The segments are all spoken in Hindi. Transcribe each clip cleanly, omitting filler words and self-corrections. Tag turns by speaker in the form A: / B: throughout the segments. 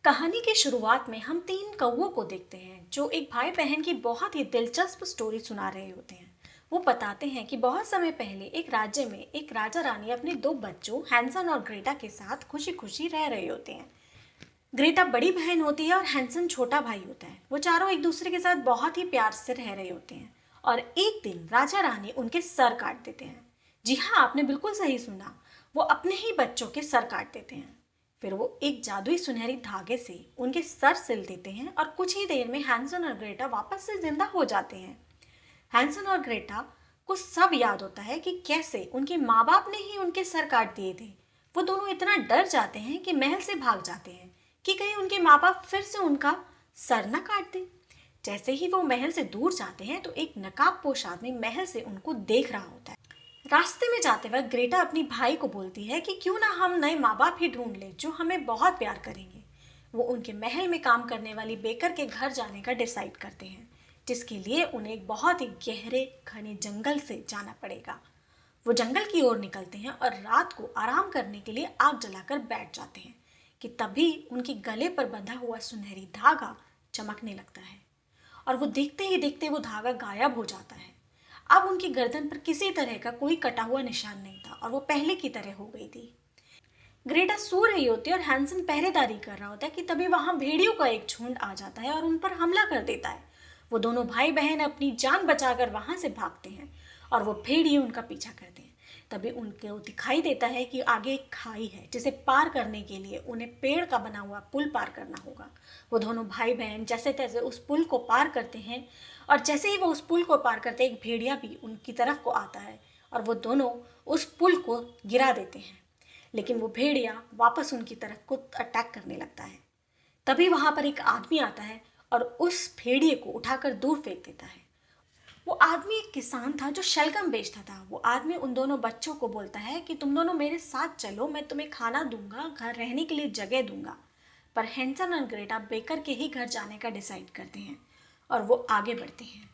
A: कहानी की शुरुआत में हम तीन कौवों को देखते हैं जो एक भाई बहन की बहुत ही दिलचस्प स्टोरी सुना रहे होते हैं। वो बताते हैं कि बहुत समय पहले एक राज्य में एक राजा रानी अपने दो बच्चों हैंसन और ग्रेटा के साथ खुशी खुशी रह रहे होते हैं। ग्रेटा बड़ी बहन होती है और हैंसन छोटा भाई होता है। वो चारों एक दूसरे के साथ बहुत ही प्यार से रह रहे होते हैं और एक दिन राजा रानी उनके सर काट देते हैं। जी हाँ, आपने बिल्कुल सही सुना, वो अपने ही बच्चों के सर काट देते हैं। फिर वो एक जादुई सुनहरी धागे से उनके सर सिल देते हैं और कुछ ही देर में हैंसन और ग्रेटा वापस से जिंदा हो जाते हैं। हैंसन और ग्रेटा को सब याद होता है कि कैसे उनके माँ बाप ने ही उनके सर काट दिए थे। वो दोनों इतना डर जाते हैं कि महल से भाग जाते हैं कि कहीं उनके माँ बाप फिर से उनका सर न काट दें। जैसे ही वो महल से दूर जाते हैं तो एक नकाबपोश आदमी महल से उनको देख रहा होता है। रास्ते में जाते वक्त ग्रेटा अपनी भाई को बोलती है कि क्यों ना हम नए माँ बाप ही ढूंढ लें जो हमें बहुत प्यार करेंगे। वो उनके महल में काम करने वाली बेकर के घर जाने का डिसाइड करते हैं, जिसके लिए उन्हें एक बहुत ही गहरे घने जंगल से जाना पड़ेगा। वो जंगल की ओर निकलते हैं और रात को आराम करने के लिए आग जलाकर बैठ जाते हैं कि तभी उनके गले पर बंधा हुआ सुनहरी धागा चमकने लगता है और वो देखते ही देखते वो धागा गायब हो जाता है। अब उनकी गर्दन पर किसी तरह का कोई कटा हुआ निशान नहीं था और वो पहले की तरह हो गई थी। ग्रेटा सो रही होती है और हैंसन पहरेदारी कर रहा होता है कि तभी वहां भेड़ियों का एक झुंड आ जाता है और उन पर हमला कर देता है। वो दोनों भाई बहन अपनी जान बचाकर वहां से भागते हैं और वो भेड़िए उनका पीछा करते हैं। तभी उनको दिखाई देता है कि आगे एक खाई है जिसे पार करने के लिए उन्हें पेड़ का बना हुआ पुल पार करना होगा। वो दोनों भाई बहन जैसे तैसे उस पुल को पार करते हैं और जैसे ही वो उस पुल को पार करते एक भेड़िया भी उनकी तरफ को आता है और वो दोनों उस पुल को गिरा देते हैं। लेकिन वो भेड़िया वापस उनकी तरफ को अटैक करने लगता है। तभी वहां पर एक आदमी आता है और उस भेड़िए को उठाकर दूर फेंक देता है। वो आदमी एक किसान था जो शलगम बेचता था। वो आदमी उन दोनों बच्चों को बोलता है कि तुम दोनों मेरे साथ चलो, मैं तुम्हें खाना दूंगा, घर रहने के लिए जगह दूंगा। पर हैंसन और ग्रेटा बेकर के ही घर जाने का डिसाइड करते हैं और वो आगे बढ़ते हैं।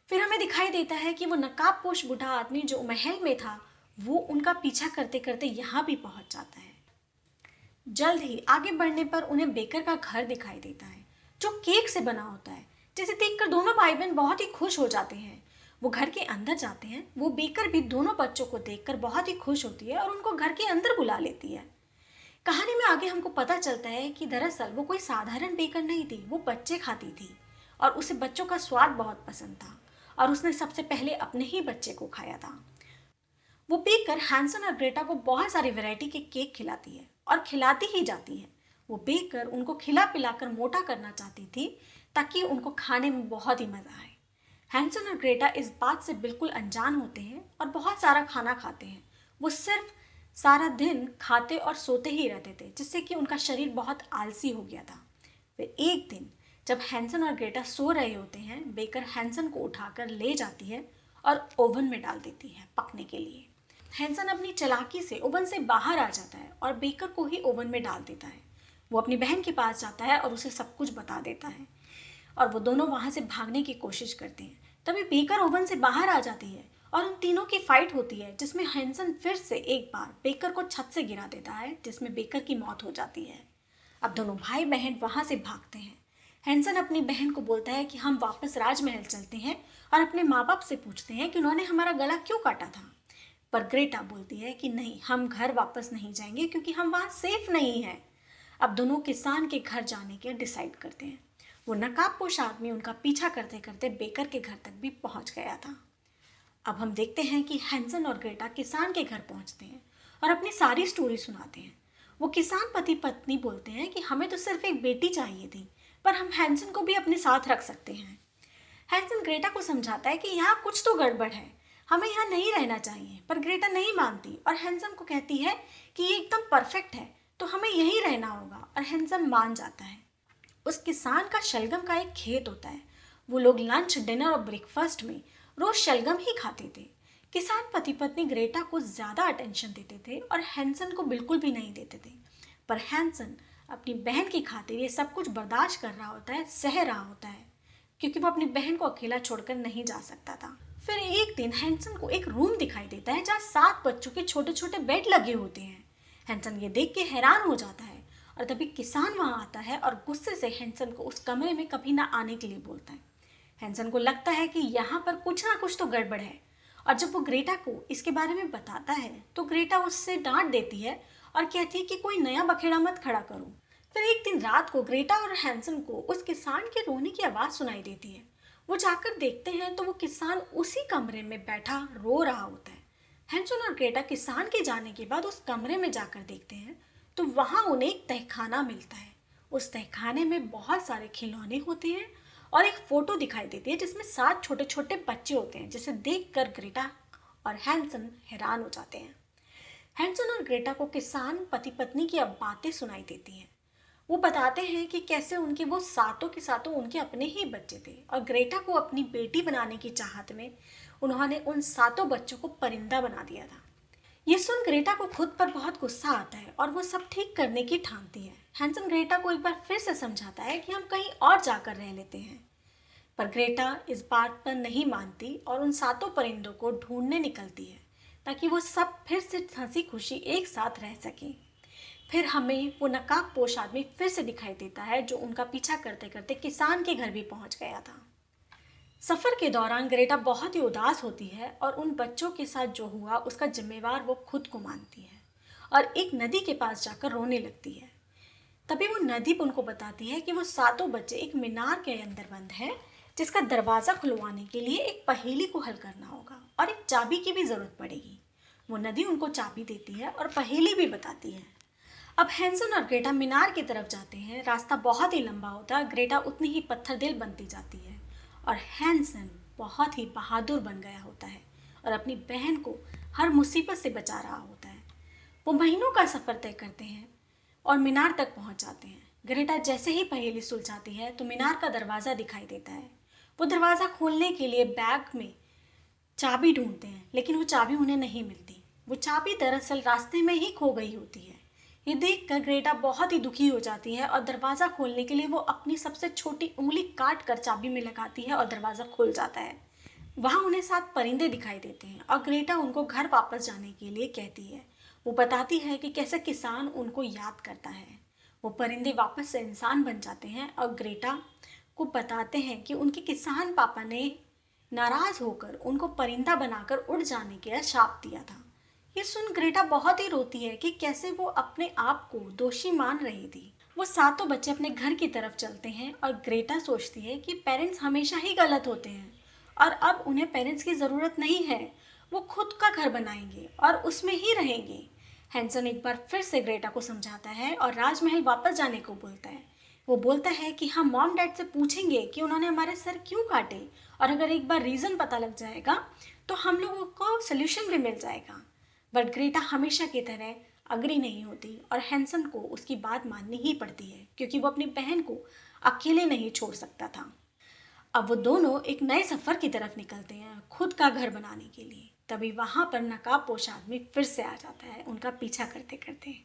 A: फिर हमें दिखाई देता है कि वो नकाबपोश बूढ़ा आदमी जो महल में था वो उनका पीछा करते करते यहाँ भी पहुंच जाता है। जल्द ही आगे बढ़ने पर उन्हें बेकर का घर दिखाई देता है जो केक से बना होता है, जिसे देखकर दोनों भाई बहन बहुत ही खुश हो जाते हैं। वो घर के अंदर जाते हैं। वो बेकर भी दोनों बच्चों को देखकर बहुत ही खुश होती है और उनको घर के अंदर बुला लेती है। कहानी में आगे हमको पता चलता है कि दरअसल वो कोई साधारण बेकर नहीं थी, वो बच्चे खाती थी और उसे बच्चों का स्वाद बहुत पसंद था और उसने सबसे पहले अपने ही बच्चे को खाया था। वो बेकर हैंसन और ग्रेटा को बहुत सारी वैरायटी के केक खिलाती है और खिलाती ही जाती है। वो बेकर उनको खिला पिलाकर मोटा करना चाहती थी ताकि उनको खाने में बहुत ही मज़ा आए। हैंसन और ग्रेटा इस बात से बिल्कुल अनजान होते हैं और बहुत सारा खाना खाते हैं। वो सिर्फ सारा दिन खाते और सोते ही रहते थे, जिससे कि उनका शरीर बहुत आलसी हो गया था। फिर एक दिन जब हैंसन और ग्रेटा सो रहे होते हैं, बेकर हैंसन को उठाकर ले जाती है और ओवन में डाल देती है पकने के लिए। हैंसन अपनी चालाकी से ओवन से बाहर आ जाता है और बेकर को ही ओवन में डाल देता है। वो अपनी बहन के पास जाता है और उसे सब कुछ बता देता है और वो दोनों वहाँ से भागने की कोशिश करते हैं। तभी बेकर ओवन से बाहर आ जाती है और उन तीनों की फाइट होती है, जिसमें हैंसन फिर से एक बार बेकर को छत से गिरा देता है, जिसमें बेकर की मौत हो जाती है। अब दोनों भाई बहन वहाँ से भागते हैं। हैंसन अपनी बहन को बोलता है कि हम वापस राजमहल चलते हैं और अपने माँ बाप से पूछते हैं कि उन्होंने हमारा गला क्यों काटा था। पर ग्रेटा बोलती है कि नहीं, हम घर वापस नहीं जाएंगे क्योंकि हम वहाँ सेफ नहीं हैं। अब दोनों किसान के घर जाने के डिसाइड करते हैं। वो नकाबपोश आदमी उनका पीछा करते करते बेकर के घर तक भी पहुंच गया था। अब हम देखते हैं कि हैंसन और ग्रेटा किसान के घर पहुंचते हैं और अपनी सारी स्टोरी सुनाते हैं। वो किसान पति पत्नी बोलते हैं कि हमें तो सिर्फ एक बेटी चाहिए थी, पर हम हैंसन को भी अपने साथ रख सकते हैं। हैंसन ग्रेटा को समझाता है कि यहाँ कुछ तो गड़बड़ है, हमें यहाँ नहीं रहना चाहिए। पर ग्रेटा नहीं मानती और हैंसन को कहती है कि ये एकदम परफेक्ट है, तो हमें यहीं रहना होगा और हैंसन मान जाता है। उस किसान का शलगम का एक खेत होता है। वो लोग लंच, डिनर और ब्रेकफास्ट में रोज शलगम ही खाते थे। किसान पति पत्नी ग्रेटा को ज़्यादा अटेंशन देते थे और हैंसन को बिल्कुल भी नहीं देते थे। पर हैंसन अपनी बहन की खातिर ये सब कुछ बर्दाश्त कर रहा होता है, सह रहा होता है, क्योंकि वो अपनी बहन को अकेला छोड़कर नहीं जा सकता था। फिर एक दिन हैंसन को एक रूम दिखाई देता है जहाँ 7 बच्चों के छोटे छोटे बेड लगे होते हैं। हैंसन ये देख के हैरान हो जाता है और तभी किसान वहाँ आता है और गुस्से से हैंसन को उस कमरे में कभी ना आने के लिए बोलता है। हैंसन को लगता है कि यहाँ पर कुछ ना कुछ तो गड़बड़ है, और जब वो ग्रेटा को इसके बारे में बताता है तो ग्रेटा उससे डांट देती है और कहती है कि कोई नया बखेड़ा मत खड़ा करो। फिर एक दिन रात को ग्रेटा और हैंसन को उस किसान के रोने की आवाज़ सुनाई देती है। वो जाकर देखते हैं तो वो किसान उसी कमरे में बैठा रो रहा होता है। हैंसन और ग्रेटा किसान के जाने के बाद उस कमरे में जाकर देखते हैं तो वहाँ उन्हें एक तहखाना मिलता है। उस तहखाने में बहुत सारे खिलौने होते हैं और एक फोटो दिखाई देती है जिसमें 7 छोटे छोटे बच्चे होते हैं, जिसे देखकर ग्रेटा और हैंसन हैरान हो जाते हैं। हैंसन और ग्रेटा को किसान पति पत्नी की अब बातें सुनाई देती हैं। वो बताते हैं कि कैसे उनके वो सातों के सातों उनके अपने ही बच्चे थे और ग्रेटा को अपनी बेटी बनाने की चाहत में उन्होंने उन सातों बच्चों को परिंदा बना दिया था। ये सुन ग्रेटा को खुद पर बहुत गुस्सा आता है और वो सब ठीक करने की ठानती है। हैंसन ग्रेटा को एक बार फिर से समझाता है कि हम कहीं और जाकर रह लेते हैं, पर ग्रेटा इस बात पर नहीं मानती और उन सातों परिंदों को ढूंढने निकलती है ताकि वो सब फिर से हंसी खुशी एक साथ रह सकें। फिर हमें वो नकाबपोश आदमी फिर से दिखाई देता है जो उनका पीछा करते करते किसान के घर भी पहुंच गया था। सफ़र के दौरान ग्रेटा बहुत ही उदास होती है और उन बच्चों के साथ जो हुआ उसका जिम्मेवार वो खुद को मानती है और एक नदी के पास जाकर रोने लगती है। तभी वो नदी उनको बताती है कि वो सातों बच्चे एक मीनार के अंदर बंद हैं, जिसका दरवाज़ा खुलवाने के लिए एक पहेली को हल करना होगा और एक चाबी की भी ज़रूरत पड़ेगी। वो नदी उनको चाबी देती है और पहेली भी बताती है। अब हैंसन और ग्रेटा मीनार की तरफ जाते हैं। रास्ता बहुत ही लंबा होता है। ग्रेटा उतनी ही पत्थर दिल बनती जाती है और हैंसन बहुत ही बहादुर बन गया होता है और अपनी बहन को हर मुसीबत से बचा रहा होता है। वो महीनों का सफ़र तय करते हैं और मीनार तक पहुंच जाते हैं। ग्रेटा जैसे ही पहेली सुलझाती है तो मीनार का दरवाज़ा दिखाई देता है। वो दरवाज़ा खोलने के लिए बैग में चाबी ढूंढते हैं, लेकिन वो चाबी उन्हें नहीं मिलती। वो चाबी दरअसल रास्ते में ही खो गई होती है। ये देखकर ग्रेटा बहुत ही दुखी हो जाती है और दरवाज़ा खोलने के लिए वो अपनी सबसे छोटी उंगली काट कर चाबी में लगाती है और दरवाज़ा खुल जाता है। वहाँ उन्हें 7 परिंदे दिखाई देते हैं और ग्रेटा उनको घर वापस जाने के लिए कहती है। वो बताती है कि कैसे किसान उनको याद करता है। वो परिंदे वापस से इंसान बन जाते हैं और ग्रेटा को बताते हैं कि उनके किसान पापा ने नाराज़ होकर उनको परिंदा बनाकर उड़ जाने का शाप दिया था। ये सुन ग्रेटा बहुत ही रोती है कि कैसे वो अपने आप को दोषी मान रही थी। वो सातों बच्चे अपने घर की तरफ चलते हैं और ग्रेटा सोचती है कि पेरेंट्स हमेशा ही गलत होते हैं और अब उन्हें पेरेंट्स की ज़रूरत नहीं है। वो खुद का घर बनाएंगे और उसमें ही रहेंगे। हैंसन एक बार फिर से ग्रेटा को समझाता है और राजमहल वापस जाने को बोलता है। वो बोलता है कि हम मॉम डैड से पूछेंगे कि उन्होंने हमारे सर क्यों काटे, और अगर एक बार रीज़न पता लग जाएगा तो हम लोगों को सोल्यूशन भी मिल जाएगा। बट ग्रेटा हमेशा की तरह अग्री नहीं होती और हैंसन को उसकी बात माननी ही पड़ती है क्योंकि वो अपनी बहन को अकेले नहीं छोड़ सकता था। अब वो दोनों एक नए सफ़र की तरफ निकलते हैं खुद का घर बनाने के लिए। तभी वहाँ पर नकाबपोश आदमी फिर से आ जाता है उनका पीछा करते करते।